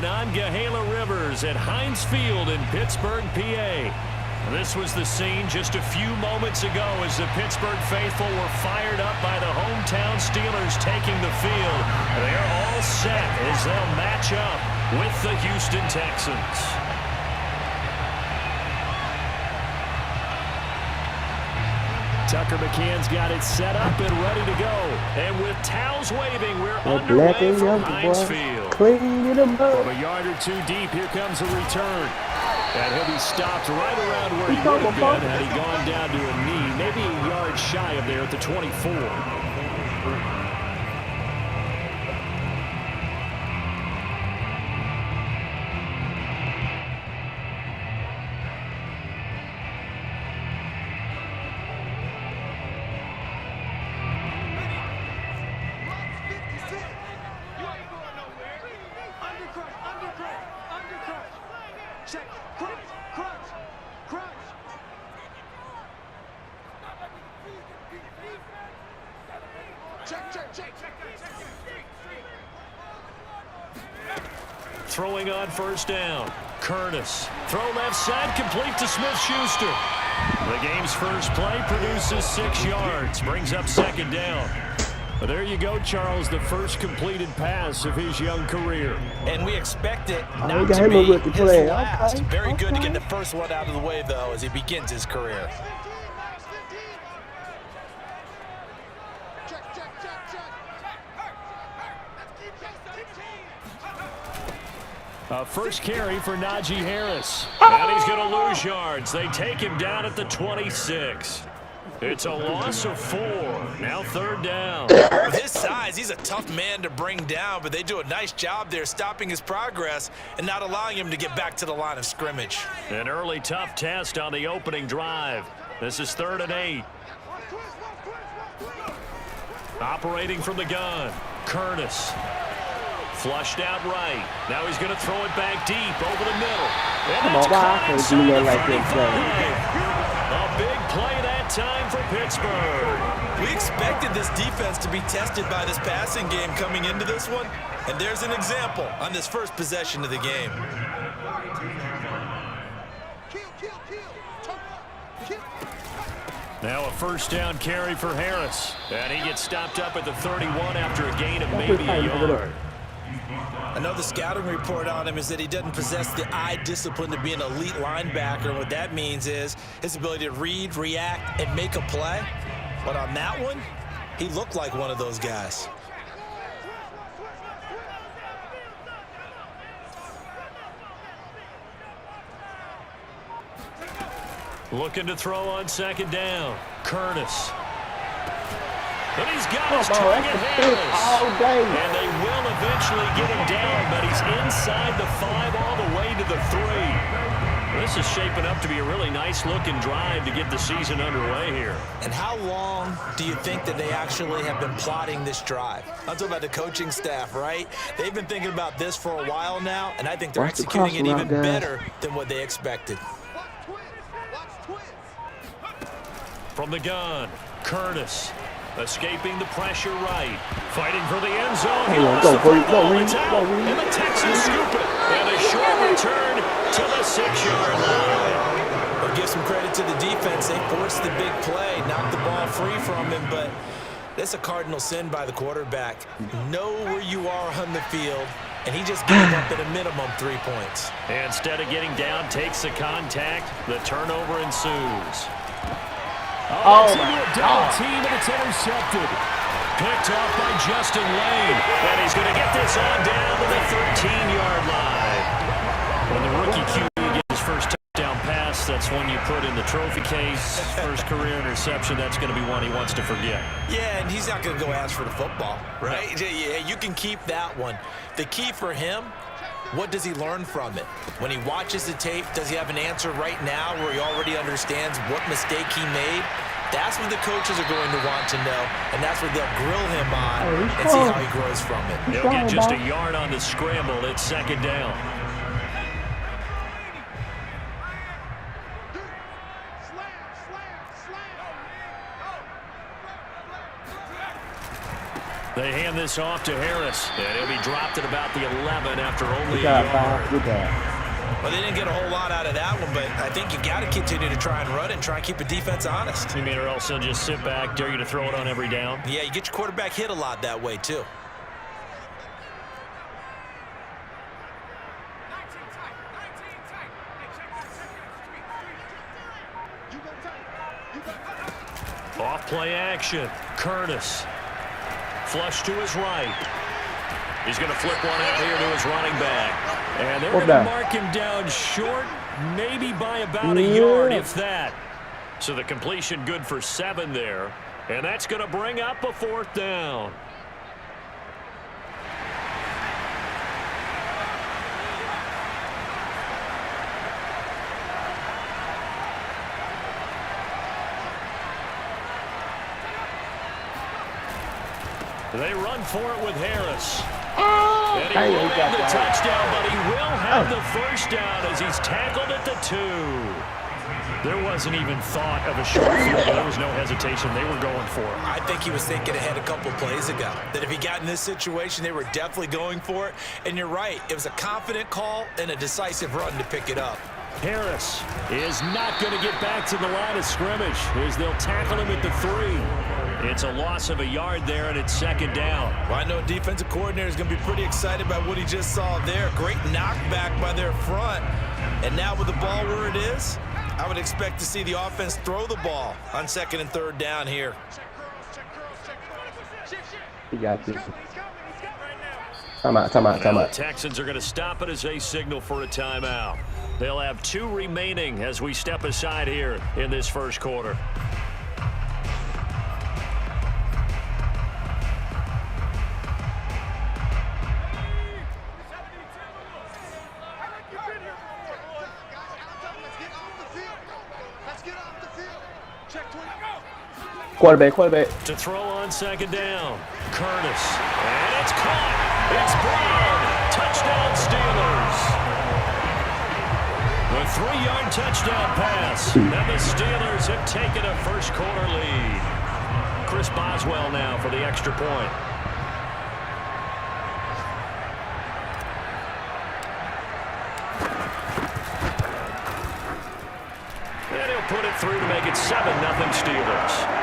going on Gala Rivers at Heinz Field in Pittsburgh, PA. This was the scene just a few moments ago as the Pittsburgh faithful were fired up by the hometown Steelers taking the field. They're all set as they'll match up with the Houston Texans. Tucker McCann's got it set up and ready to go. And with towels waving, we're underway from Heinz Field. From a yard or two deep, here comes a return. And he'll be stopped right around where he would have been had he gone down to a knee, maybe a yard shy of there at the 24. Throwing on first down. Curtis. Throw left side, complete to Smith-Schuster. The game's first play produces 6 yards. Brings up second down. Well, there you go, Charles, the first completed pass of his young career. And we expect it not to be his last. Very good to get the first one out of the way, though, as he begins his career. First carry for Najee Harris. And he's going to lose yards. They take him down at the 26. It's a loss of 4. Now third down. With his size, he's a tough man to bring down, but they do a nice job there stopping his progress and not allowing him to get back to the line of scrimmage. An early tough test on the opening drive. This is 3rd and 8. Operating from the gun. Curtis. Flushed out right. Now he's going to throw it back deep over the middle. And that's caught inside the 35. A big play that time for Pittsburgh. We expected this defense to be tested by this passing game coming into this one. And there's an example on this first possession of the game. Now a first down carry for Harris. And he gets stopped up at the 31 after a gain of maybe a yard. I know the scouting report on him is that he doesn't possess the eye discipline to be an elite linebacker. What that means is his ability to read, react, and make a play. But on that one, he looked like one of those guys. Looking to throw on second down. Curtis. And he's got his target, Harris. And they will eventually get him down, but he's inside the 5 all the way to the 3. This is shaping up to be a really nice-looking drive to get the season underway here. And how long do you think that they actually have been plotting this drive? I'm talking about the coaching staff, right? They've been thinking about this for a while now, and I think they're executing it even better than what they expected. From the gun, Curtis. Escaping the pressure right. Fighting for the end zone. He lost the football. It's out. And the Texans scoop it. And a short return to the 6-yard line. We'll give some credit to the defense. They forced the big play, knocked the ball free from him, but that's a cardinal sin by the quarterback. Know where you are on the field, and he just gave up at a minimum 3 points. And instead of getting down, takes the contact. The turnover ensues. Oh, my God. Team, and it's intercepted. Picked off by Justin Lane. And he's going to get this on down to the 13-yard line. When the rookie QB gets his first touchdown pass, that's when you put in the trophy case. First career interception, that's going to be one he wants to forget. Yeah, and he's not going to go ask for the football, right? Yeah, you can keep that one. The key for him, what does he learn from it? When he watches the tape, does he have an answer right now where he already understands what mistake he made? That's what the coaches are going to want to know, and that's what they'll grill him on and see how he grows from it. He'll get just a yard on the scramble. It's second down. They hand this off to Harris, and he'll be dropped at about the 11 after only a Good yard. job. Well, they didn't get a whole lot out of that one, but I think you got to continue to try and run and try and keep the defense honest. You mean or else they'll just sit back, dare you to throw it on every down? Yeah, you get your quarterback hit a lot that way, too. Off play action. Curtis. Flush to his right. He's going to flip one out here to his running back. And they're going to mark him down short, maybe by about a yard, if that. So the completion good for 7 there. And that's going to bring up a 4th down. They run for it with Harris. And he will have the touchdown, but he will have the first down as he's tackled at the 2. There wasn't even thought of a short field. There was no hesitation. They were going for it. I think he was thinking ahead a couple plays ago that if he got in this situation, they were definitely going for it. And you're right. It was a confident call and a decisive run to pick it up. Harris is not going to get back to the line of scrimmage as they'll tackle him at the 3. It's a loss of a yard there, and it's 2nd down. Well, I know defensive coordinator is going to be pretty excited about what he just saw there. Great knockback by their front. And now with the ball where it is, I would expect to see the offense throw the ball on 2nd and 3rd down here. You got this. Time out. The Texans are going to stop it as they signal for a timeout. They'll have 2 remaining as we step aside here in this first quarter. Quarterback. To throw on 2nd down. Curtis. And it's caught. It's Brown. Touchdown Steelers. The 3-yard touchdown pass. And the Steelers have taken a first quarter lead. Chris Boswell now for the extra point. And he'll put it through to make it 7-0 Steelers.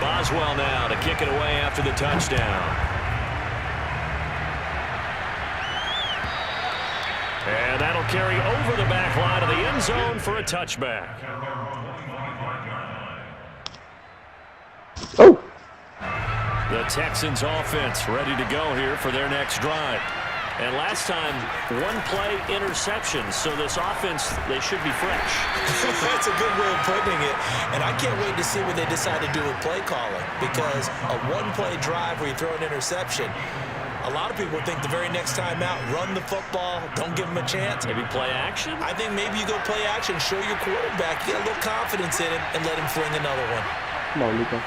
Boswell now to kick it away after the touchdown. And that'll carry over the back line of the end zone for a touchback. Oh! The Texans offense ready to go here for their next drive. And last time, 1-play interception. So this offense, they should be fresh. That's a good way of putting it. And I can't wait to see what they decide to do with play calling. Because a 1-play drive where you throw an interception, a lot of people think the very next time out, run the football, don't give them a chance. Maybe play action? I think maybe you go play action, show your quarterback, get a little confidence in him, and let him fling another one. Come on, Luka.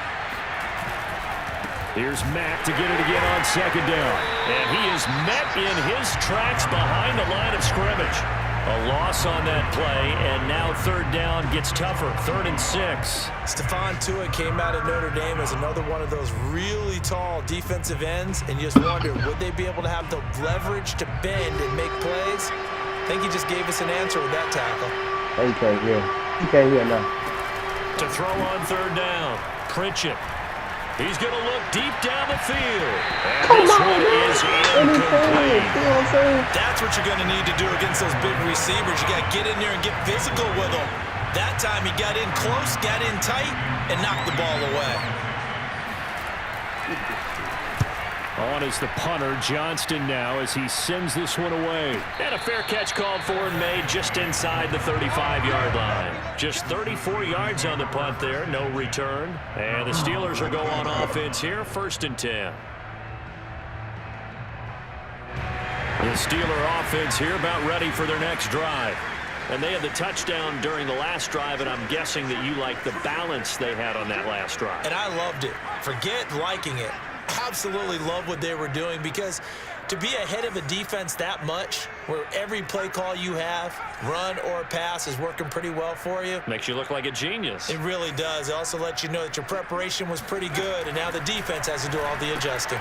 Here's Mack to get it again on 2nd down. And he is met in his tracks behind the line of scrimmage. A loss on that play, and now 3rd down gets tougher. 3rd and 6. Stephon Tuitt came out of Notre Dame as another one of those really tall defensive ends, and you just wonder, would they be able to have the leverage to bend and make plays? I think he just gave us an answer with that tackle. He can't hear. He can't hear now. To throw on 3rd down, Pritchett. He's going to look deep down the field. And this one is incomplete. That's what you're going to need to do against those big receivers. You got to get in there and get physical with them. That time he got in close, got in tight, and knocked the ball away. On is the punter, Johnston now, as he sends this one away. And a fair catch called for and made just inside the 35-yard line. Just 34 yards on the punt there, no return. And the Steelers are going on offense here, 1st and 10. The Steeler offense here about ready for their next drive. And they had the touchdown during the last drive, and I'm guessing that you like the balance they had on that last drive. And I loved it. Forget liking it. Absolutely love what they were doing because To be ahead of a defense that much, where every play call you have, run or pass, is working pretty well for you. Makes you look like a genius. It really does. It also lets you know that your preparation was pretty good, and now the defense has to do all the adjusting.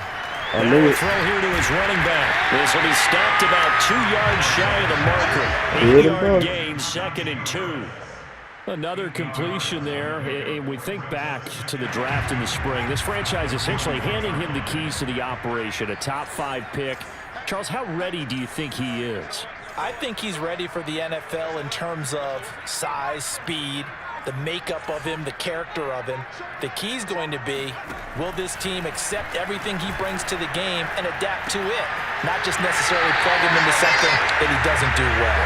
Now a throw here to his running back. This will be stopped about 2 yards shy of the marker. 8-yard gain, 2nd and 2. Another completion there, and we think back to the draft in the spring. This franchise essentially handing him the keys to the operation, a top 5 pick. Charles, how ready do you think he is? I think he's ready for the NFL in terms of size, speed, the makeup of him, the character of him. The key's going to be, will this team accept everything he brings to the game and adapt to it? Not just necessarily plug him into something that he doesn't do well.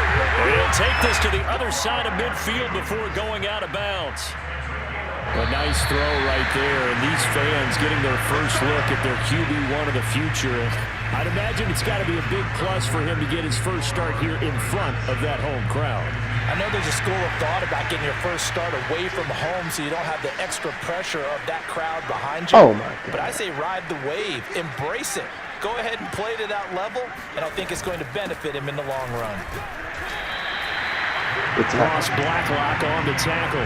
He'll take this to the other side of midfield before going out of bounds. A nice throw right there, and these fans getting their first look at their QB1 of the future. I'd imagine it's got to be a big plus for him to get his first start here in front of that home crowd. I know there's a school of thought about getting your first start away from home so you don't have the extra pressure of that crowd behind you. Oh, my God. But I say ride the wave. Embrace it. Go ahead and play to that level, and I think it's going to benefit him in the long run. Ross Blacklock on the tackle.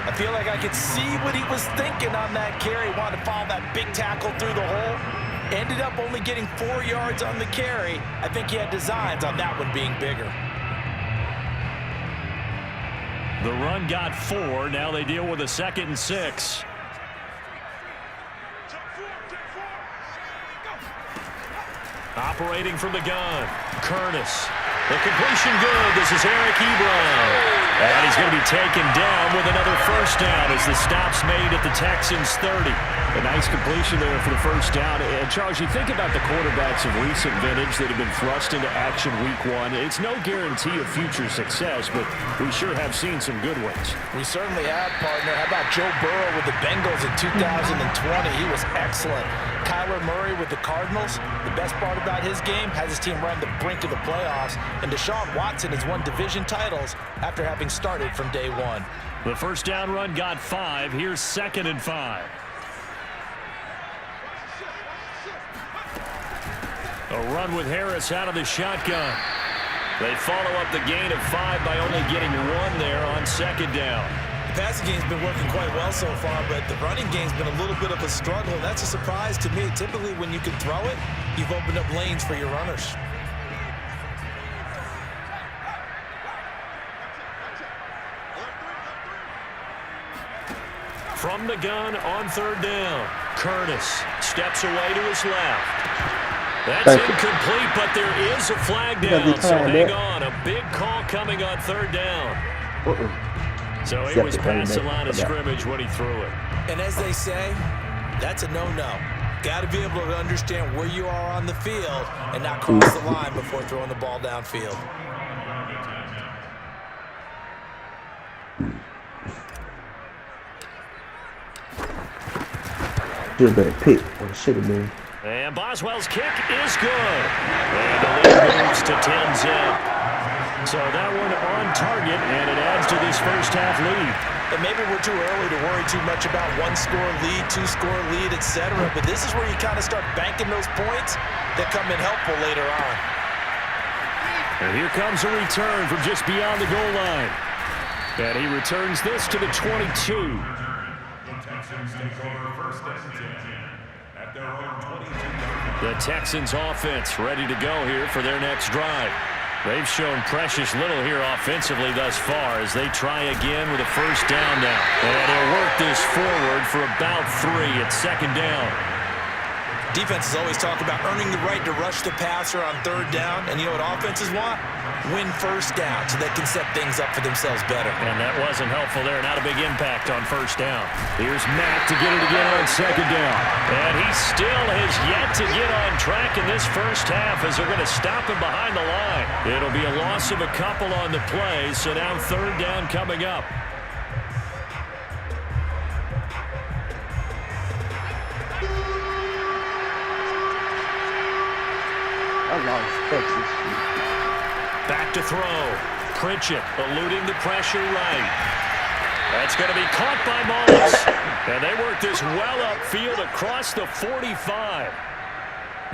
I feel like I could see what he was thinking on that carry. Wanted to follow that big tackle through the hole. Ended up only getting 4 yards on the carry. I think he had designs on that one being bigger. The run got 4. Now they deal with a 2nd and 6. Operating from the gun, Curtis. The completion good. This is Eric Ebron. And he's going to be taken down with another first down as the stop's made at the Texans 30. A nice completion there for the first down. And, Charles, you think about the quarterbacks of recent vintage that have been thrust into action week 1. It's no guarantee of future success, but we sure have seen some good ones. We certainly have, partner. How about Joe Burrow with the Bengals in 2020? He was excellent. Kyler Murray with the Cardinals. The best part about his game has his team run the brink of the playoffs. And Deshaun Watson has won division titles after having started from day 1. The first down run got 5. Here's 2nd and 5. A run with Harris out of the shotgun. They follow up the gain of 5 by only getting 1 there on 2nd down. The passing game's been working quite well so far, but the running game's been a little bit of a struggle. That's a surprise to me. Typically, when you can throw it, you've opened up lanes for your runners. From the gun on 3rd down, Curtis steps away to his left. That's incomplete, but there is a flag down, so hang on. A big call coming on 3rd down. So he was past the line of scrimmage when he threw it. And as they say, that's a no-no. Got to be able to understand where you are on the field and not cross the line before throwing the ball downfield. Should have been a pick, or it should have been. And Boswell's kick is good. And the lead moves to 10-zip. So that one on target, and it adds to this first half lead. And maybe we're too early to worry too much about 1-score lead, 2-score lead, etc. But this is where you kind of start banking those points that come in helpful later on. And here comes a return from just beyond the goal line. And he returns this to the 22. The Texans offense ready to go here for their next drive. They've shown precious little here offensively thus far as they try again with a first down now. And they'll work this forward for about 3 at 2nd down. Defenses always talk about earning the right to rush the passer on 3rd down. And you know what offenses want? Win first down so they can set things up for themselves better. And that wasn't helpful there. Not a big impact on first down. Here's Mack to get it again on 2nd down. And he still has yet to get on track in this first half as they're going to stop him behind the line. It'll be a loss of a couple on the play, so now 3rd down coming up. Back to throw. Pritchett eluding the pressure right. That's going to be caught by Mullins. And they work this well upfield across the 45.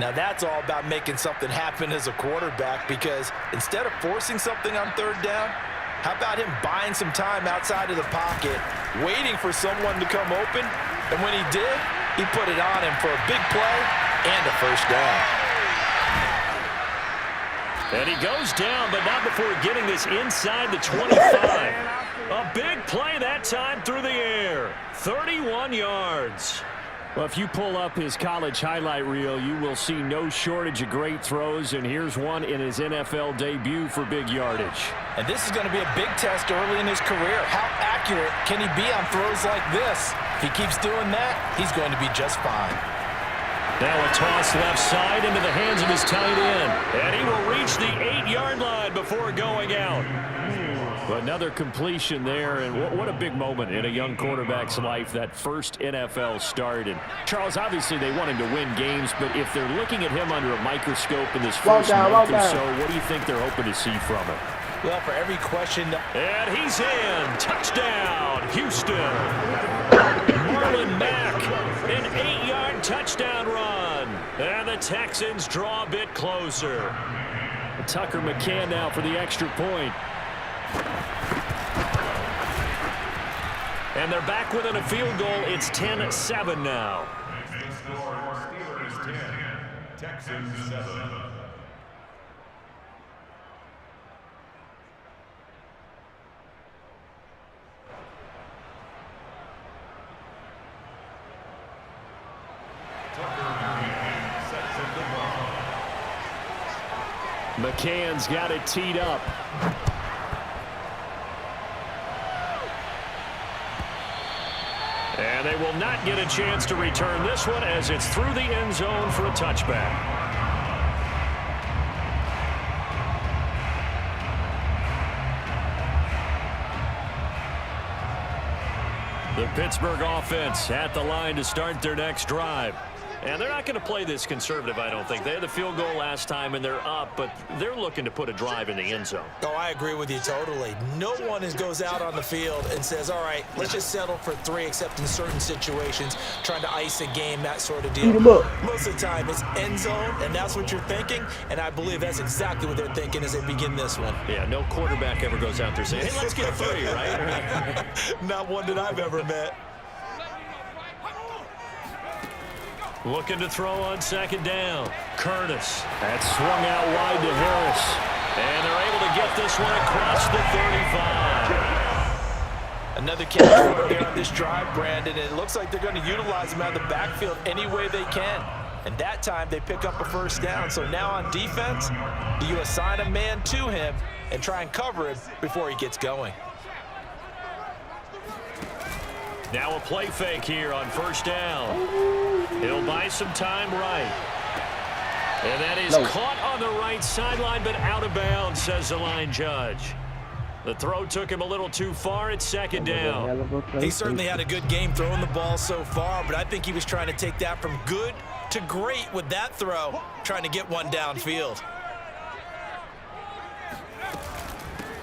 Now that's all about making something happen as a quarterback, because instead of forcing something on third down, how about him buying some time outside of the pocket, waiting for someone to come open, and when he did, he put it on him for a big play and a first down. And he goes down, but not before getting this inside the 25. A big play that time through the air. 31 yards. Well, if you pull up his college highlight reel, you will see no shortage of great throws, and here's one in his NFL debut for big yardage. And this is going to be a big test early in his career. How accurate can he be on throws like this? If he keeps doing that, he's going to be just fine. Now a toss left side into the hands of his tight end. And he will reach the 8-yard line before going out. Another completion there, and what a big moment in a young quarterback's life, that first NFL start. And Charles, obviously they want him to win games, but if they're looking at him under a microscope in this first month or so, what do you think they're hoping to see from him? Well, for every question... And he's in. Touchdown, Houston. Marlon Mack, an 8-yard touchdown run. And the Texans draw a bit closer. Tucker McCann now for the extra point. And they're back within a field goal. It's 10-7 now. Steelers 10, Texans 7. McCann's got it teed up. And they will not get a chance to return this one as it's through the end zone for a touchback. The Pittsburgh offense at the line to start their next drive. And they're not going to play this conservative, I don't think. They had the field goal last time, and they're up, but they're looking to put a drive in the end zone. Oh, I agree with you totally. No one goes out on the field and says, all right, let's just settle for 3, except in certain situations, trying to ice a game, that sort of deal. Most of the time, it's end zone, and that's what you're thinking, and I believe that's exactly what they're thinking as they begin this one. Yeah, no quarterback ever goes out there saying, hey, let's get 3, right? Not one that I've ever met. Looking to throw on second down. Curtis. That swung out wide to Harris. And they're able to get this one across the 35. Another catch right there on this drive, Brandon, and it looks like they're going to utilize him out of the backfield any way they can. And that time they pick up a first down. So now on defense, do you assign a man to him and try and cover him before he gets going? Now a play fake here on first down. He'll buy some time right. And that is caught on the right sideline, but out of bounds, says the line judge. The throw took him a little too far. It's second down. He certainly had a good game throwing the ball so far, but I think he was trying to take that from good to great with that throw, trying to get one downfield.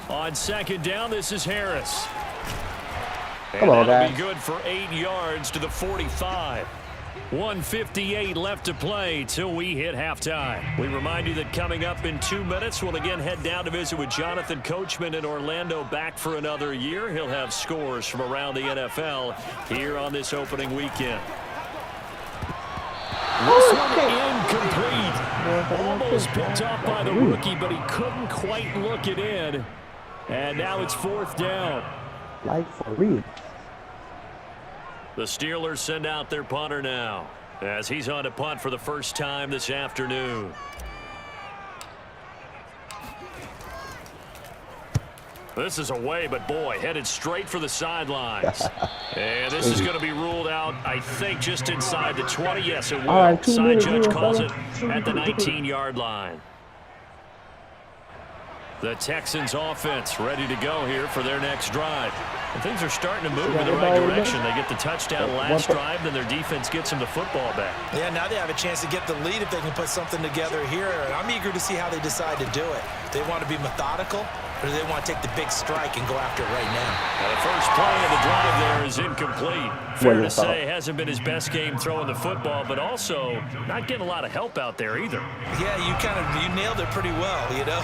On second down, this is Harris. Come on, that'll guys. be good for 8 yards to the 45. 1:58 left to play till we hit halftime. We remind you that coming up in 2 minutes, we'll again head down to visit with Jonathan Coachman in Orlando, back for another year. He'll have scores from around the NFL here on this opening weekend. This one incomplete. Almost picked off by the rookie, but he couldn't quite look it in. And now it's fourth down. Like for real. The Steelers send out their punter now as he's on to punt for the first time this afternoon. This is away, but boy, headed straight for the sidelines. And this is going to be ruled out, I think, just inside the 20. Yes, it will. Right, Side judge calls it at the 19-yard line. The Texans offense ready to go here for their next drive. And things are starting to move in the right direction. They get the touchdown last drive, then their defense gets them the football back. Yeah, now they have a chance to get the lead if they can put something together here. And I'm eager to see how they decide to do it. They want to be methodical, or do they want to take the big strike and go after it right now? Now the first play of the drive there is incomplete. Fair to say, hasn't been his best game throwing the football, but also not getting a lot of help out there either. Yeah, you nailed it pretty well, you know.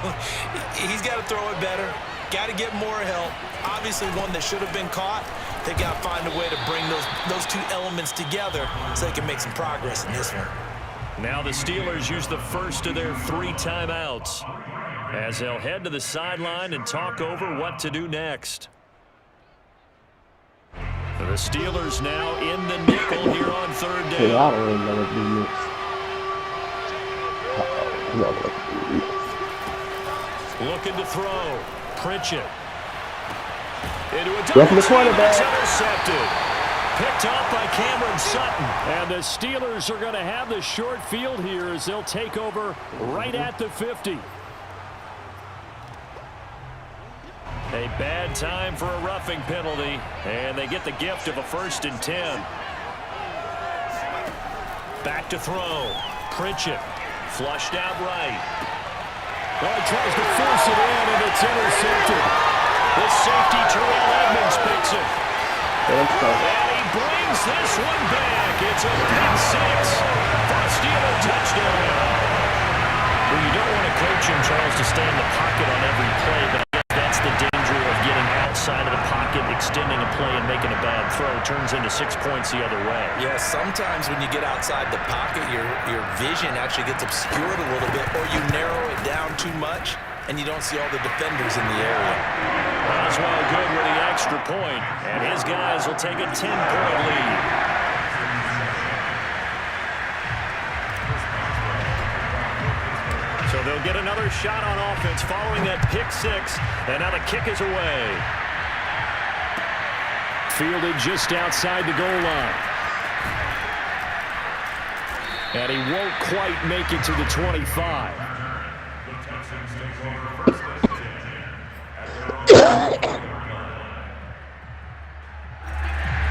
He's got to throw it better. Got to get more help. Obviously one that should have been caught. They got to find a way to bring those two elements together so they can make some progress in this one. Now the Steelers use the first of their 3 timeouts as they'll head to the sideline and talk over what to do next. The Steelers now in the nickel here on 3rd down. I don't really know what to do. Looking to throw. Pritchett. Into a From the quarterback. Intercepted. Picked off by Cameron Sutton. And the Steelers are going to have the short field here as they'll take over right at the 50. A bad time for a roughing penalty, and they get the gift of a 1st and 10. Back to throw. Pritchett. Flushed out right. Oh, he tries to force it in, and it's intercepted. The safety, Terrell Edmonds, picks it. And he brings this one back. It's a pick 6 for a Steeler touchdown. Well, you don't want to coach him, Charles, to stay in the pocket on every play, but I guess that's the danger of getting outside of the pocket, extending a play, and making a bad throw. Turns into 6 points the other way. Yeah, sometimes when you get outside the pocket, your vision actually gets obscured a little bit, or you narrow it down too much, and you don't see all the defenders in the area. Oswald good with the extra point, and his guys will take a 10-point lead. So they'll get another shot on offense following that pick 6, and now the kick is away. Fielded just outside the goal line. And he won't quite make it to the 25.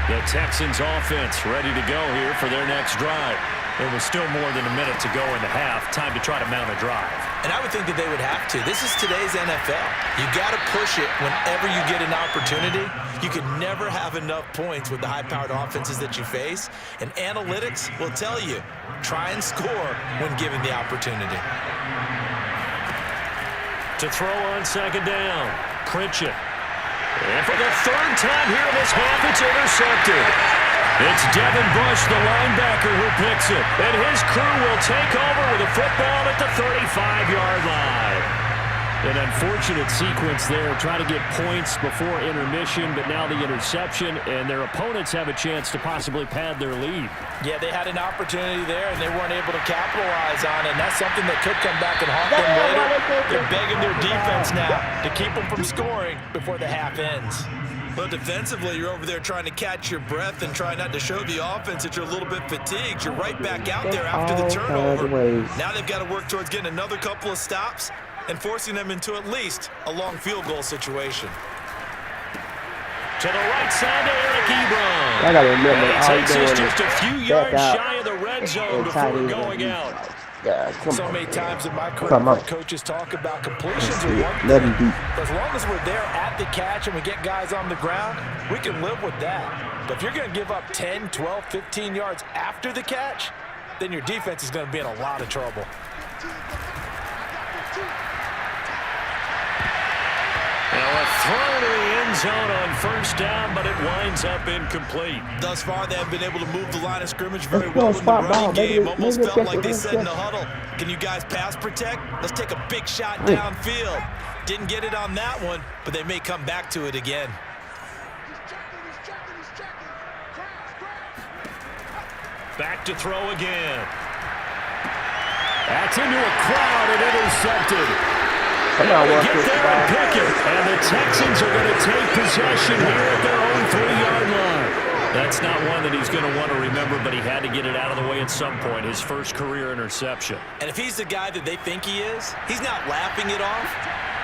The Texans offense ready to go here for their next drive. There was still more than a minute to go in the half. Time to try to mount a drive. And I would think that they would have to. This is today's NFL. You got to push it whenever you get an opportunity. You could never have enough points with the high-powered offenses that you face. And analytics will tell you, try and score when given the opportunity. To throw on 2nd down, Pritchett. And for the 3rd time here in this half, it's intercepted. It's Devin Bush, the linebacker, who picks it. And his crew will take over with a football at the 35-yard line. An unfortunate sequence there, trying to get points before intermission, but now the interception, and their opponents have a chance to possibly pad their lead. Yeah, they had an opportunity there, and they weren't able to capitalize on it, and that's something that could come back and haunt them later. They're begging their defense now to keep them from scoring before the half ends. But defensively, you're over there trying to catch your breath and try not to show the offense that you're a little bit fatigued. You're right back out there after the turnover. Now they've got to work towards getting another couple of stops and forcing them into at least a long field goal situation. To the right side to Eric Ebron. I gotta remember, and he takes us just a few yards shy of the red zone before going out. So many times in my career, coaches talk about completions are one thing. As long as we're there at the catch and we get guys on the ground, we can live with that. But if you're going to give up 10, 12, 15 yards after the catch, then your defense is going to be in a lot of trouble. Now a throw to the end zone on 1st down, but it winds up incomplete. Thus far, they have been able to move the line of scrimmage very well in the running game. Almost felt like they said in the huddle, can you guys pass protect? Let's take a big shot downfield. Didn't get it on that one, but they may come back to it again. Back to throw again. That's into a crowd and intercepted. Get there and pick it. And the Texans are going to take possession here at their own 3-yard line. That's not one that he's going to want to remember, but he had to get it out of the way at some point. His first career interception. And if he's the guy that they think he is, he's not laughing it off,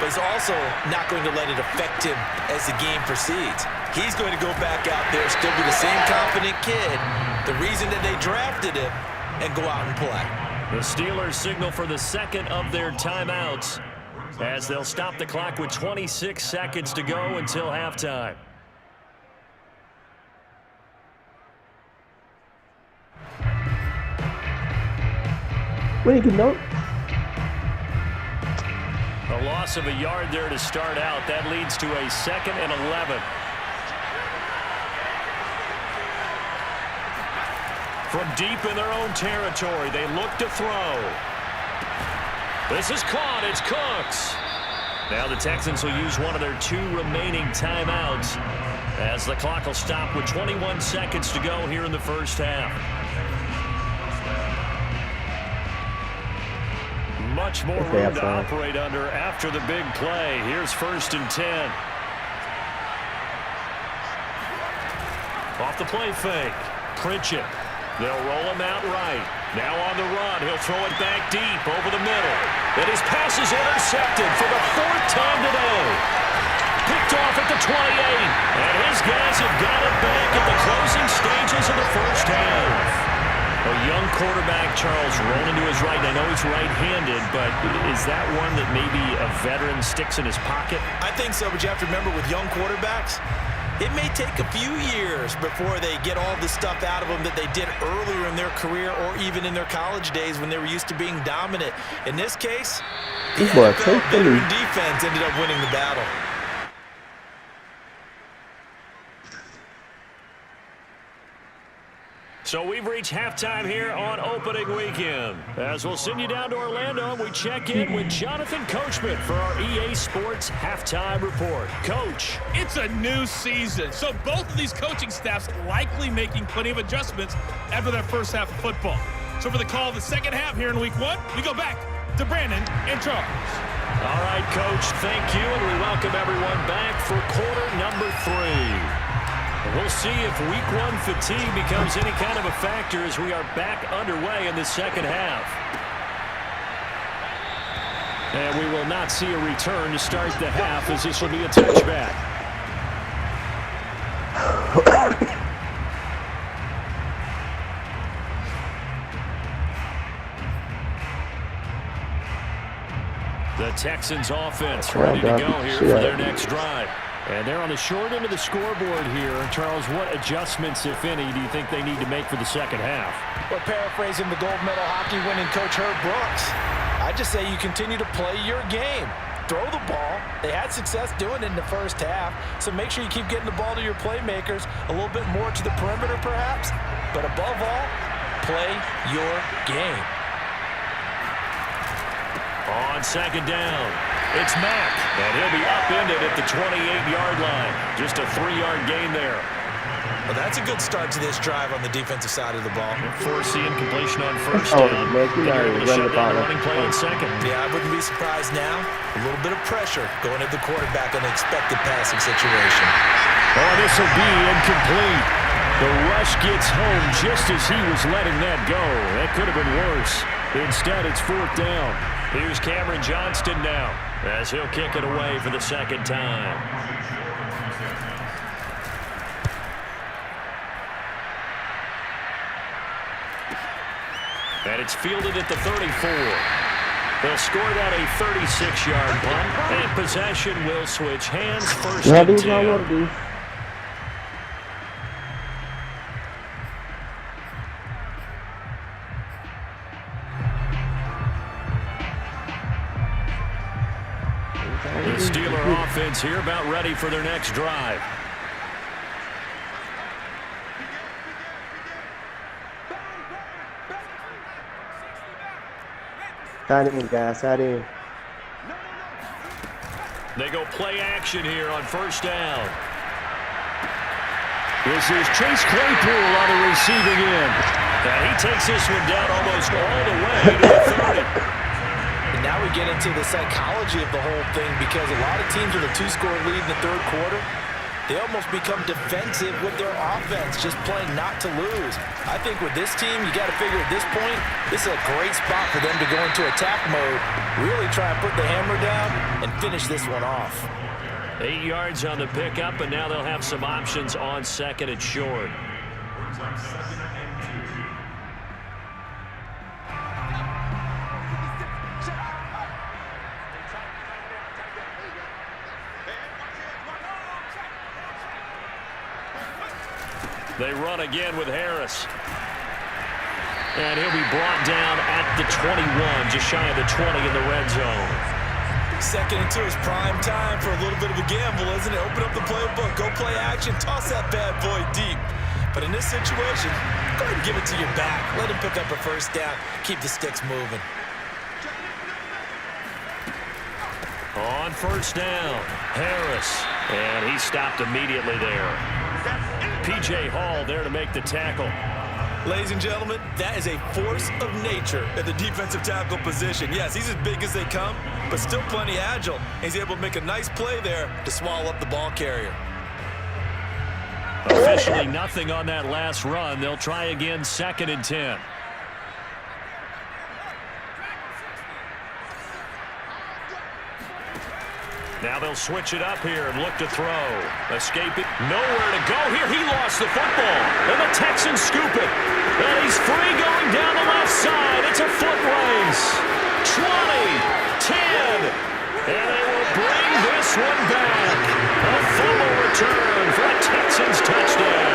but he's also not going to let it affect him as the game proceeds. He's going to go back out there, still be the same confident kid, the reason that they drafted him, and go out and play. The Steelers signal for the 2nd of their timeouts. as they'll stop the clock with 26 seconds to go until halftime. Wait, you know. A loss of a yard there to start out. That leads to a 2nd and 11. From deep in their own territory, they look to throw. This is caught. It's Cooks. Now the Texans will use one of their 2 remaining timeouts as the clock will stop with 21 seconds to go here in the first half. Much more room to operate under after the big play. Here's 1st and 10. Off the play fake. Pritchett. They'll roll him out right. Now on the run. He'll throw it back deep over the middle. And his pass is intercepted for the 4th time today. Picked off at the 28. And his guys have got it back at the closing stages of the first half. A young quarterback, Charles, rolling to his right. I know he's right-handed, but is that one that maybe a veteran sticks in his pocket? I think so, but you have to remember with young quarterbacks, it may take a few years before they get all the stuff out of them that they did earlier in their career or even in their college days when they were used to being dominant. In this case, the NFL veteran defense ended up winning the battle. So we've reached halftime here on opening weekend. As we'll send you down to Orlando, and we check in with Jonathan Coachman for our EA Sports Halftime Report. Coach. It's a new season, so both of these coaching staffs likely making plenty of adjustments after their first half of football. So for the call of the second half here in Week 1, we go back to Brandon and Charles. All right, Coach, thank you, and we welcome everyone back for quarter number 3. We'll see if Week 1 fatigue becomes any kind of a factor as we are back underway in the second half. And we will not see a return to start the half, as this will be a touchback. The Texans offense ready to go here for their next drive. And they're on the short end of the scoreboard here. Charles, what adjustments, if any, do you think they need to make for the second half? Well, paraphrasing the gold medal hockey winning coach Herb Brooks, I just say you continue to play your game. Throw the ball. They had success doing it in the first half, so make sure you keep getting the ball to your playmakers, a little bit more to the perimeter perhaps, but above all, play your game. On second down, it's Mack, and he'll be upended at the 28-yard line. Just a 3-yard gain there. Well, that's a good start to this drive on the defensive side of the ball. Forcing completion on first down. They're able to shut down the running play on second. Yeah, I wouldn't be surprised now. A little bit of pressure going at the quarterback in an expected passing situation. Oh, this will be incomplete. The rush gets home just as he was letting that go. That could have been worse. Instead, it's 4th down. Here's Cameron Johnston now as he'll kick it away for the second time. And it's fielded at the 34. They'll score that a 36-yard punt, and possession will switch hands. 1st and 10. The Steeler offense here about ready for their next drive. Side in, guys. Side in. They go play action here on first down. This is Chase Claypool on the receiving end. And he takes this one down almost all the way to the 30. And now we get into the psychology of the whole thing, because a lot of teams with a 2-score lead in the third quarter, they almost become defensive with their offense, just playing not to lose. I think with this team, you got to figure at this point, this is a great spot for them to go into attack mode, really try and put the hammer down and finish this one off. 8 yards on the pickup, and now they'll have some options on second and short. They run again with Harris. And he'll be brought down at the 21, just shy of the 20 in the red zone. Second and 2 is prime time for a little bit of a gamble, isn't it? Open up the playbook, go play action, toss that bad boy deep. But in this situation, go ahead and give it to your back. Let him pick up a first down. Keep the sticks moving. On first down, Harris. And he stopped immediately there. P.J. Hall there to make the tackle. Ladies and gentlemen, that is a force of nature at the defensive tackle position. Yes, he's as big as they come, but still plenty agile. He's able to make a nice play there to swallow up the ball carrier. Officially nothing on that last run. They'll try again, 2nd and 10. Now they'll switch it up here and look to throw. Escaping. Nowhere to go here. He lost the football. And the Texans scoop it. And he's free going down the left side. It's a foot race. 20, 10. And they will bring this one back. A fumble return for a Texans touchdown.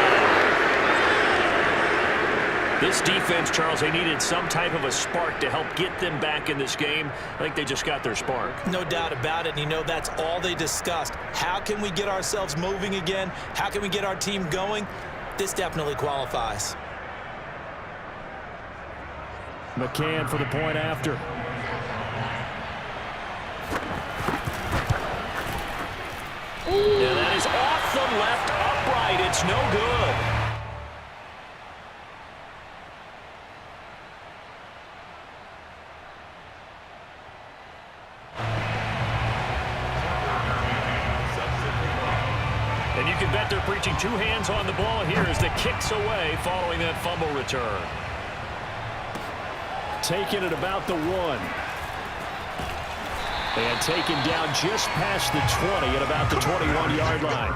This defense, Charles, they needed some type of a spark to help get them back in this game. I think they just got their spark. No doubt about it, and you know that's all they discussed. How can we get ourselves moving again? How can we get our team going? This definitely qualifies. McCann for the point after. And that is off the left upright. It's no good. And you can bet they're preaching 2 hands on the ball here as the kick's away following that fumble return. Taking it about the 1. And taken down just past the 20 at about the 21-yard line.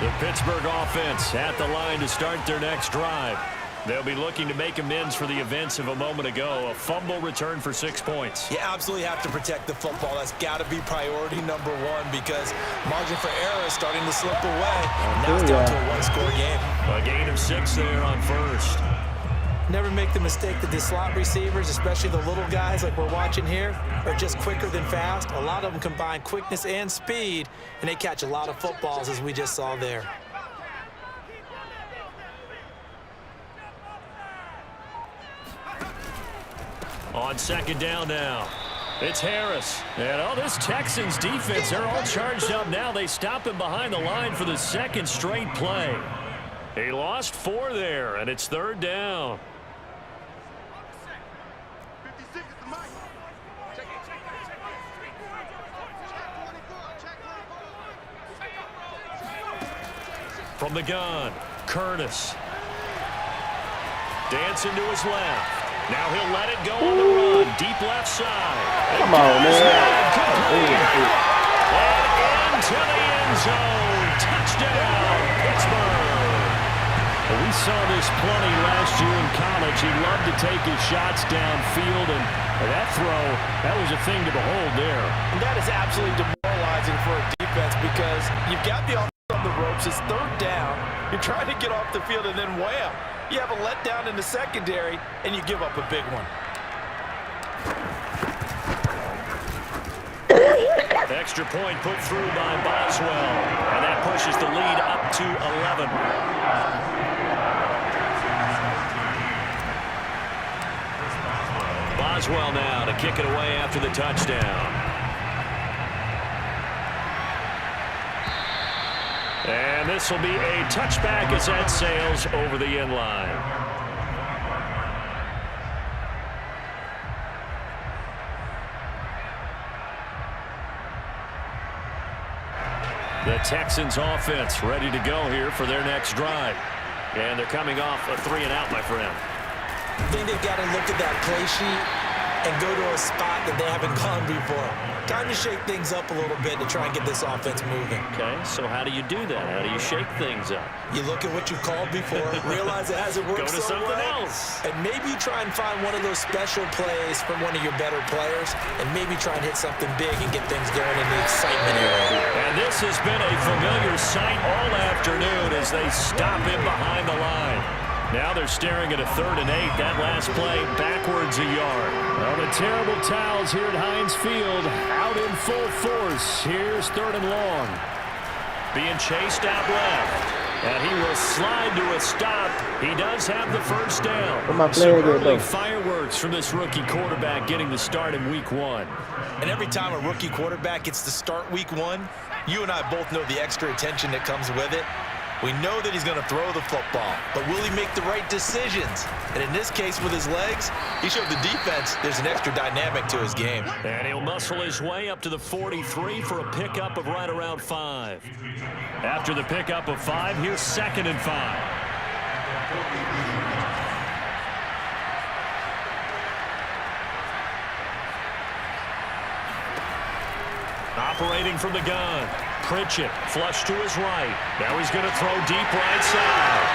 The Pittsburgh offense at the line to start their next drive. They'll be looking to make amends for the events of a moment ago. A fumble return for 6 points. You absolutely have to protect the football. That's got to be priority number 1 because margin for error is starting to slip away. Now it's down to a 1-score game. A gain of 6 there on first. Never make the mistake that the slot receivers, especially the little guys like we're watching here, are just quicker than fast. A lot of them combine quickness and speed, and they catch a lot of footballs as we just saw there. On 2nd down now, it's Harris. And this Texans defense, they're all charged up now. They stop him behind the line for the 2nd straight play. He lost 4 there, and it's 3rd down. From the gun, Curtis. Dancing to his left. Now he'll let it go on the run. Deep left side. Come on, man. And into the end zone. Touchdown, Pittsburgh. We saw this plenty last year in college. He loved to take his shots downfield, and that throw, that was a thing to behold there. And that is absolutely demoralizing for a defense because you've got the offense on the ropes. It's 3rd down. You're trying to get off the field, and then wham. You have a letdown in the secondary, and you give up a big one. Extra point put through by Boswell, and that pushes the lead up to 11. Boswell now to kick it away after the touchdown. And this will be a touchback as that sails over the end line. The Texans offense ready to go here for their next drive. And they're coming off a 3-and-out, my friend. I think they've got to look at that play sheet and go to a spot that they haven't gone before. Time to shake things up a little bit to try and get this offense moving. Okay, so how do you do that? How do you shake things up? You look at what you called before, realize it hasn't worked Go to so something well, else. and maybe try and find one of those special plays from one of your better players, and maybe try and hit something big and get things going in the excitement area. And this has been a familiar sight all afternoon as they stop him behind the line. Now they're staring at a 3rd and 8. That last play backwards a yard. Well, the terrible towels here at Heinz Field out in full force. Here's 3rd and long. Being chased out left. And he will slide to a stop. He does have the first down. So early fireworks from this rookie quarterback getting the start in week 1. And every time a rookie quarterback gets to start week 1, you and I both know the extra attention that comes with it. We know that he's going to throw the football, but will he make the right decisions? And in this case, with his legs, he showed the defense there's an extra dynamic to his game. And he'll muscle his way up to the 43 for a pickup of right around 5. After the pickup of 5, here's 2nd and 5. Operating from the gun. Pritchett, flush to his right. Now he's going to throw deep right side.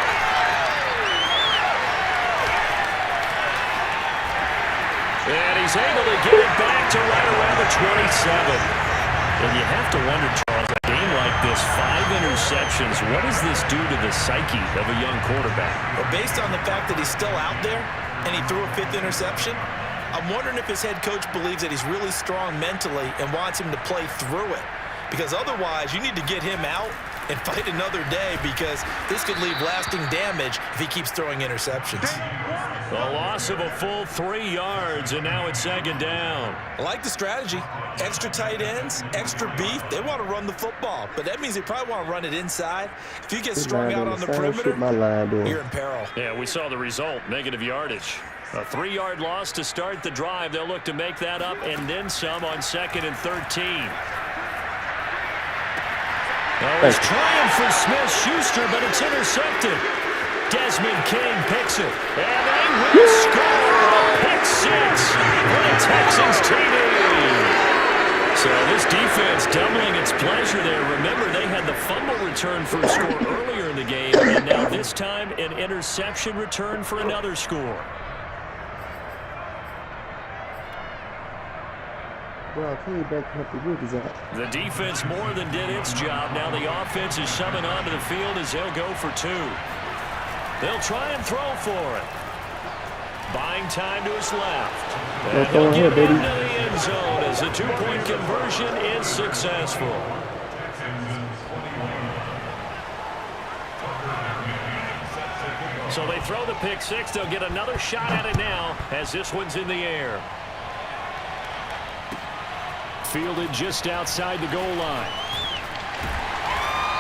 And he's able to get it back to right around the 27. And you have to wonder, Charles, a game like this, 5 interceptions, what does this do to the psyche of a young quarterback? Well, based on the fact that he's still out there and he threw a 5th interception, I'm wondering if his head coach believes that he's really strong mentally and wants him to play through it. Because otherwise, you need to get him out and fight another day, because this could leave lasting damage if he keeps throwing interceptions. A loss of a full 3 yards, and now it's 2nd down. I like the strategy. Extra tight ends, extra beef. They want to run the football, but that means they probably want to run it inside. If you get strung out on the perimeter, you're in peril. Yeah, we saw the result, negative yardage. A 3-yard loss to start the drive. They'll look to make that up and then some on 2nd and 13. Oh, it's trying for Smith-Schuster, but it's intercepted. Desmond King picks it. And they will score a pick 6 for the Texans TD. So this defense doubling its pleasure there. Remember, they had the fumble return for a score earlier in the game, and now this time an interception return for another score. Well, I'll tell you back what the rookies at. The defense more than did its job. Now the offense is shoving onto the field as they'll go for 2. They'll try and throw for it. Buying time to his left. And he'll get it into the end zone as the 2-point conversion is successful. So they throw the pick 6. They'll get another shot at it now as this one's in the air. Fielded just outside the goal line.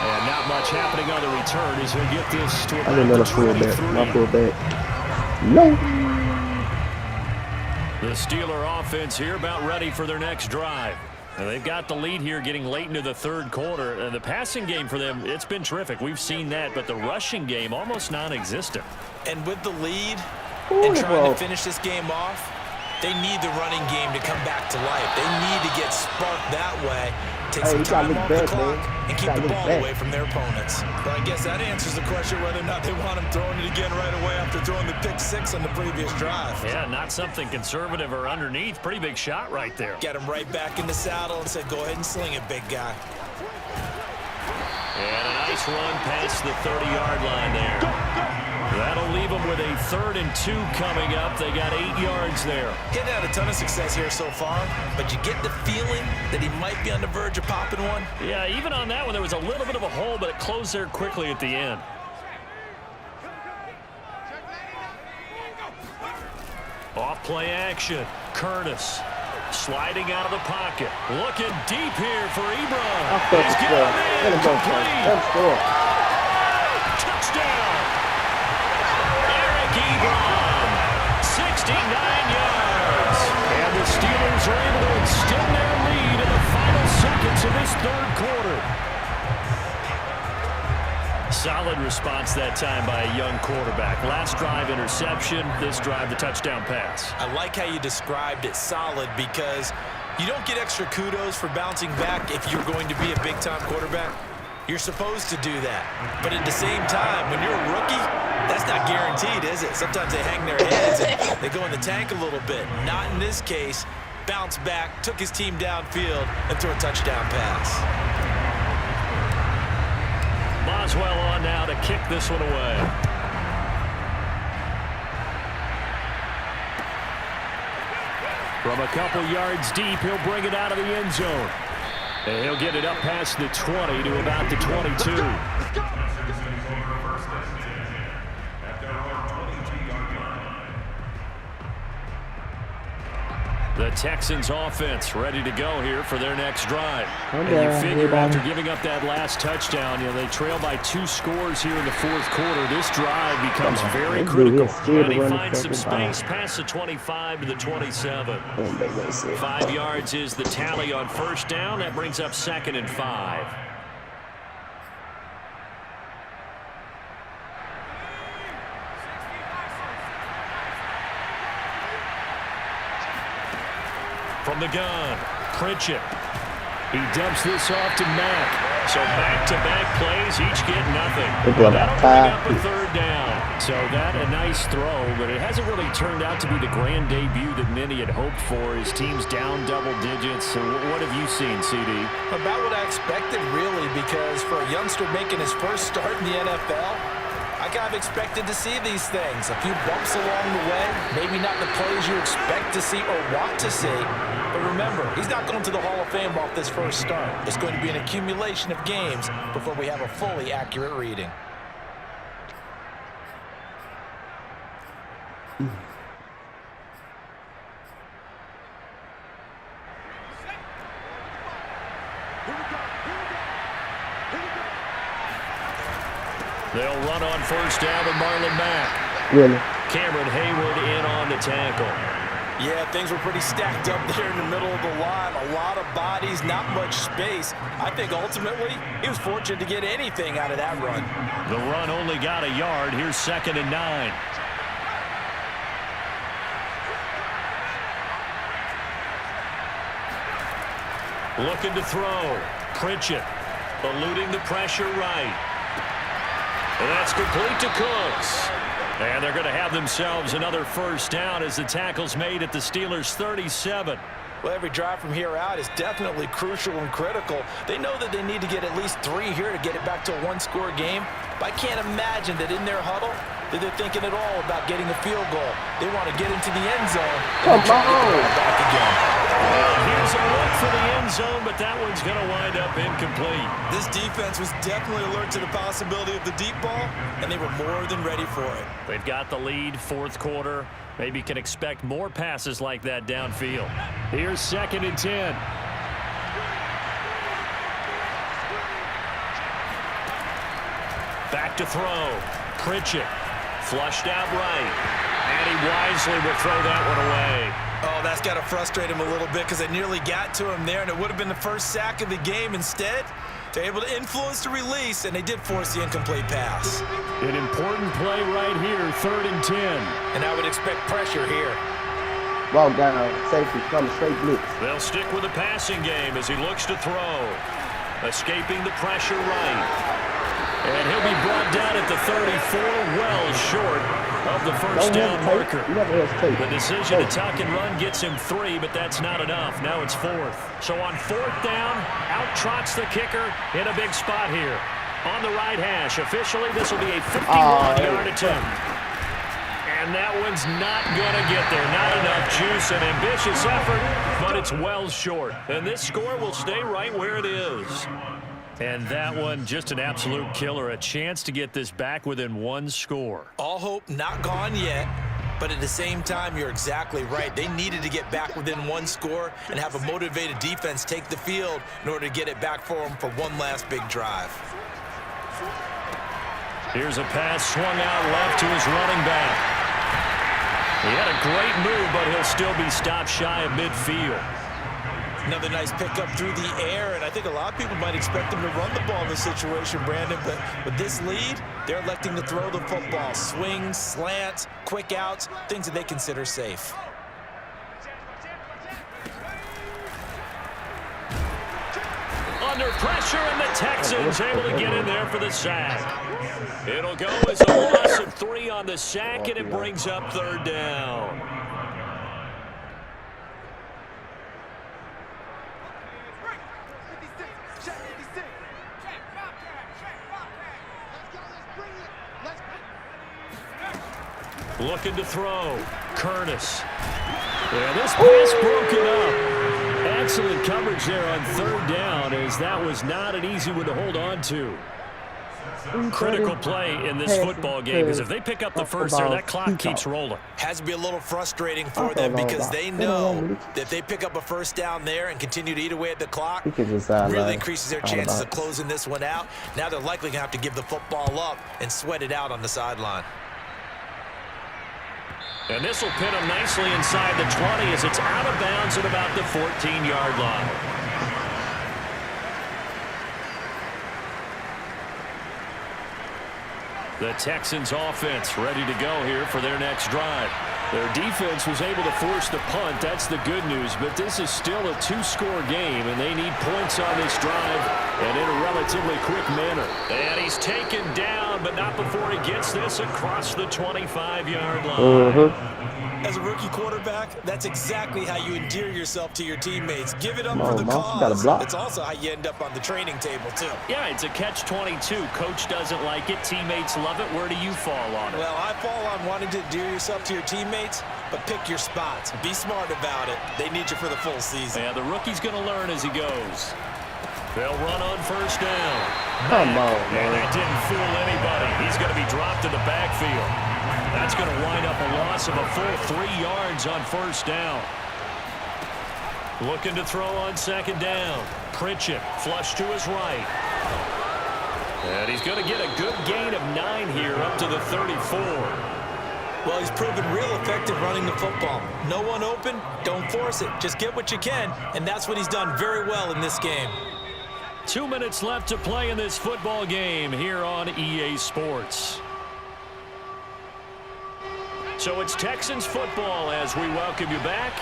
And not much happening on the return as he'll get this to about the 23. My fullback. No. The Steeler offense here about ready for their next drive. And they've got the lead here getting late into the 3rd quarter. And the passing game for them, it's been terrific. We've seen that, but the rushing game almost non-existent. And with the lead and trying to finish this game off, they need the running game to come back to life. They need to get sparked that way, take some time off the clock, and keep the ball away from their opponents. But I guess that answers the question whether or not they want him throwing it again right away after throwing the pick 6 on the previous drive. Yeah, not something conservative or underneath. Pretty big shot right there. Get him right back in the saddle and said, go ahead and sling it, big guy. And a nice run past the 30-yard line there. That'll leave them with a 3rd and 2 coming up. They got 8 yards there. Getting had a ton of success here so far, but you get the feeling that he might be on the verge of popping one. Yeah, even on that one, there was a little bit of a hole, but it closed there quickly at the end. Off play action. Curtis sliding out of the pocket. Looking deep here for Ebron. He's getting it complete. Touchdown. Ebron, 69 yards. And the Steelers are able to extend their lead in the final seconds of this 3rd quarter. Solid response that time by a young quarterback. Last drive, interception. This drive, the touchdown pass. I like how you described it, solid, because you don't get extra kudos for bouncing back if you're going to be a big-time quarterback. You're supposed to do that. But at the same time, when you're a rookie, that's not guaranteed, is it? Sometimes they hang their heads and they go in the tank a little bit. Not in this case. Bounced back, took his team downfield, and threw a touchdown pass. Boswell on now to kick this one away. From a couple yards deep, he'll bring it out of the end zone. And he'll get it up past the 20 to about the 22. The Texans offense ready to go here for their next drive. And you figure after giving up that last touchdown, they trail by 2 scores here in the fourth quarter. This drive becomes very critical. And he finds some space past the 25 to the 27. 5 yards is the tally on first down. That brings up 2nd and 5. From the gun, Pritchett. He dumps this off to Mack. So back-to-back plays, each get nothing. That'll bring up a 3rd down. So that a nice throw, but it hasn't really turned out to be the grand debut that many had hoped for. His team's down double digits. So what have you seen, CD? About what I expected, really, because for a youngster making his first start in the NFL, I kind of expected to see these things. A few bumps along the way, maybe not the plays you expect to see or want to see. But remember, he's not going to the Hall of Fame off this first start. It's going to be an accumulation of games before we have a fully accurate reading. They'll run on first down with Marlon Mack. Really? Cameron Hayward in on the tackle. Yeah, things were pretty stacked up there in the middle of the line. A lot of bodies, not much space. I think ultimately he was fortunate to get anything out of that run. The run only got a yard. Here's 2nd and 9. Looking to throw. Pritchett eluding the pressure right. And that's complete to Cooks. And they're going to have themselves another first down as the tackle's made at the Steelers' 37. Well, every drive from here out is definitely crucial and critical. They know that they need to get at least 3 here to get it back to a 1-score game. But I can't imagine that in their huddle that they're thinking at all about getting a field goal. They want to get into the end zone and try to get the ball back again. Well, here's a look for the end zone, but that one's going to wind up incomplete. This defense was definitely alert to the possibility of the deep ball, and they were more than ready for it. They've got the lead, fourth quarter. Maybe can expect more passes like that downfield. Here's 2nd and 10. Back to throw. Pritchett flushed out right. And he wisely will throw that one away. Oh, that's got to frustrate him a little bit because they nearly got to him there, and it would have been the first sack of the game. Instead, they're able to influence the release, and they did force the incomplete pass. An important play right here, 3rd and 10. And I would expect pressure here. Ball down, safety, coming straight blitz. They'll stick with the passing game as he looks to throw. Escaping the pressure right. And he'll be brought down at the 34, well short of the first down marker. The decision to tuck and run gets him 3, but that's not enough. Now it's 4th. So on 4th down, out trots the kicker in a big spot here. On the right hash, officially this will be a 51-yard attempt. And that one's not going to get there. Not enough juice, an ambitious effort, but it's well short. And this score will stay right where it is. And that one, just an absolute killer. A chance to get this back within 1 score. All hope not gone yet, but at the same time, you're exactly right. They needed to get back within 1 score and have a motivated defense take the field in order to get it back for them for one last big drive. Here's a pass swung out left to his running back. He had a great move, but he'll still be stopped shy of midfield. Another nice pickup through the air, and I think a lot of people might expect him to run the ball in this situation, Brandon, but with this lead, they're electing to throw the football. Swings, slants, quick outs, things that they consider safe. Under pressure, and the Texans able to get in there for the sack. It'll go as a loss of 3 on the sack, and it brings up 3rd down. Looking to throw. Curtis. Yeah, this pass broken up. Excellent coverage there on 3rd down, as that was not an easy one to hold on to. Critical play in this football game, because if they pick up the first there, that clock keeps rolling. Has to be a little frustrating for them because they know that if they pick up a first down there and continue to eat away at the clock, really increases their chances of closing this one out. Now they're likely going to have to give the football up and sweat it out on the sideline. And this will pin him nicely inside the 20 as it's out of bounds at about the 14-yard line. The Texans offense ready to go here for their next drive. Their defense was able to force the punt. That's the good news. But this is still a 2-score game, and they need points on this drive and in a relatively quick manner. And he's taken down, but not before he gets this across the 25-yard line. As a rookie quarterback, that's exactly how you endear yourself to your teammates. Give it up for the cause. It's also how you end up on the training table, too. Yeah, it's a catch-22. Coach doesn't like it. Teammates love it. Where do you fall on it? Well, I fall on wanting to endear yourself to your teammates, but pick your spots. Be smart about it. They need you for the full season. Yeah, the rookie's going to learn as he goes. They'll run on first down. Come on, man. And that didn't fool anybody. He's going to be dropped in the backfield. That's going to wind up a loss of a full 3 yards on first down. Looking to throw on second down. Pritchett flush to his right. And he's going to get a good gain of 9 here up to the 34. Well, he's proven real effective running the football. No one open, don't force it. Just get what you can, and that's what he's done very well in this game. 2 minutes left to play in this football game here on EA Sports. So it's Texans football as we welcome you back.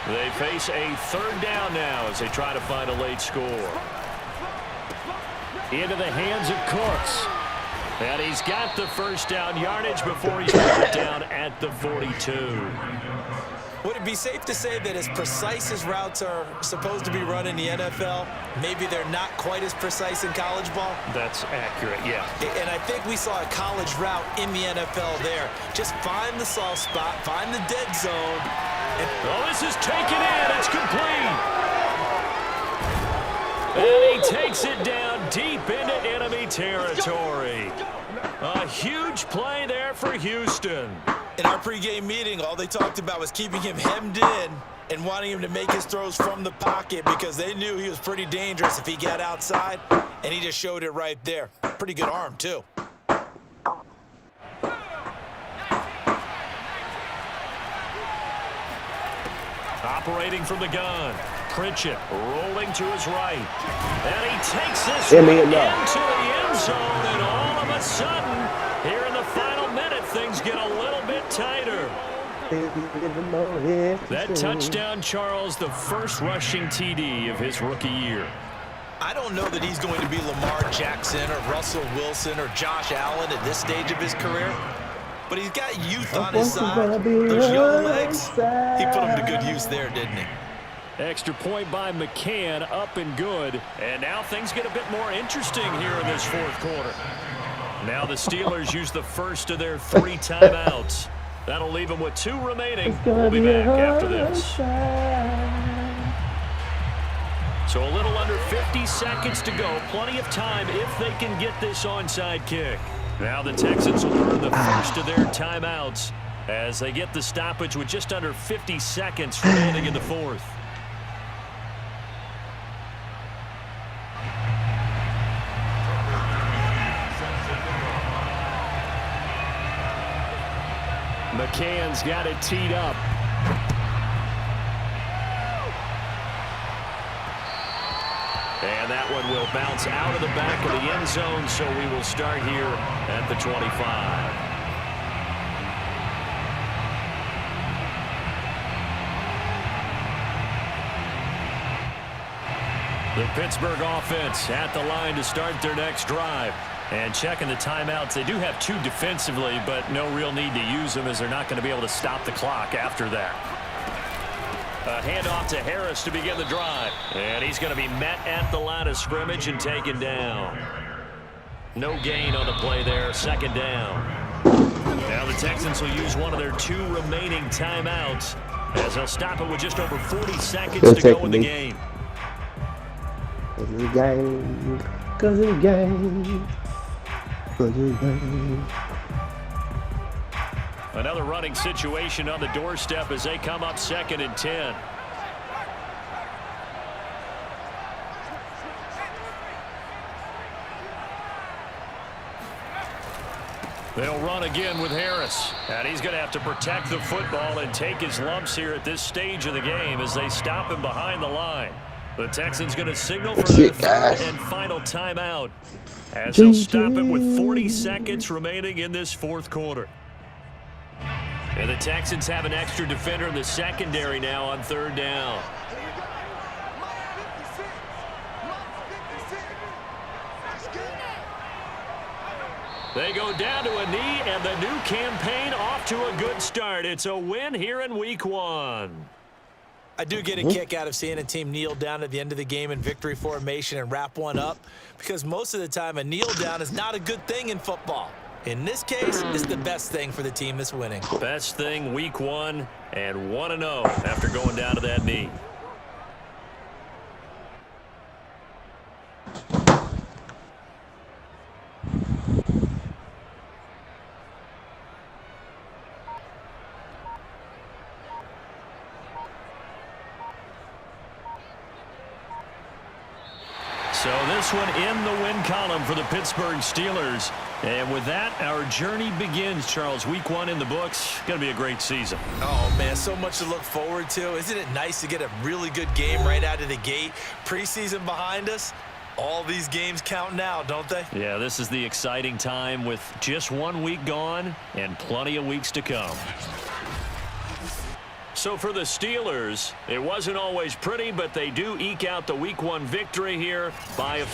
They face a 3rd down now as they try to find a late score. Into the hands of Cooks. And he's got the first down yardage before he's brought down at the 42. Would it be safe to say that as precise as routes are supposed to be run in the NFL, maybe they're not quite as precise in college ball? That's accurate, yeah. And I think we saw a college route in the NFL there. Just find the soft spot, find the dead zone. Oh, this is taken in. It's complete. And he takes it down deep into enemy territory. A huge play there for Houston. In our pregame meeting, all they talked about was keeping him hemmed in and wanting him to make his throws from the pocket because they knew he was pretty dangerous if he got outside, and he just showed it right there. Pretty good arm, too. Operating from the gun. Pritchett rolling to his right. And he takes this into the end zone, and all of a sudden, here in the final minute, things get a little bit tighter. That touchdown, Charles, the first rushing TD of his rookie year. I don't know that he's going to be Lamar Jackson or Russell Wilson or Josh Allen at this stage of his career, but he's got youth on his side. Those young legs, he put them to good use there, didn't he? Extra point by McCann, up and good. And now things get a bit more interesting here in this 4th quarter. Now the Steelers use the first of their 3 timeouts. That'll leave them with 2 remaining. We'll be back after this. So a little under 50 seconds to go. Plenty of time if they can get this onside kick. Now the Texans will earn the first of their timeouts as they get the stoppage with just under 50 seconds remaining in the 4th. McCann's got it teed up. And that one will bounce out of the back of the end zone, so we will start here at the 25. The Pittsburgh offense at the line to start their next drive. And checking the timeouts, they do have 2 defensively, but no real need to use them as they're not going to be able to stop the clock after that. A handoff to Harris to begin the drive. And he's going to be met at the line of scrimmage and taken down. No gain on the play there, second down. Now the Texans will use one of their 2 remaining timeouts as they'll stop it with just over 40 seconds to go in the game. Cause of the game. Cause of the game. Cause of the game. Another running situation on the doorstep as they come up 2nd and 10. They'll run again with Harris. And he's going to have to protect the football and take his lumps here at this stage of the game as they stop him behind the line. The Texans going to signal for their 3rd and final timeout as they'll stop it with 40 seconds remaining in this 4th quarter. And the Texans have an extra defender in the secondary now on 3rd down. They go down to a knee, and the new campaign off to a good start. It's a win here in Week 1. I do get a kick out of seeing a team kneel down at the end of the game in victory formation and wrap one up, because most of the time a kneel down is not a good thing in football. In this case, it's the best thing for the team that's winning. Best thing Week 1 and 1-0 after going down to that knee. So this one in the win column for the Pittsburgh Steelers. And with that, our journey begins, Charles. Week 1 in the books. Going to be a great season. Oh, man, so much to look forward to. Isn't it nice to get a really good game right out of the gate? Preseason behind us. All these games count now, don't they? Yeah, this is the exciting time with just 1 week gone and plenty of weeks to come. So for the Steelers, it wasn't always pretty, but they do eke out the Week 1 victory here by a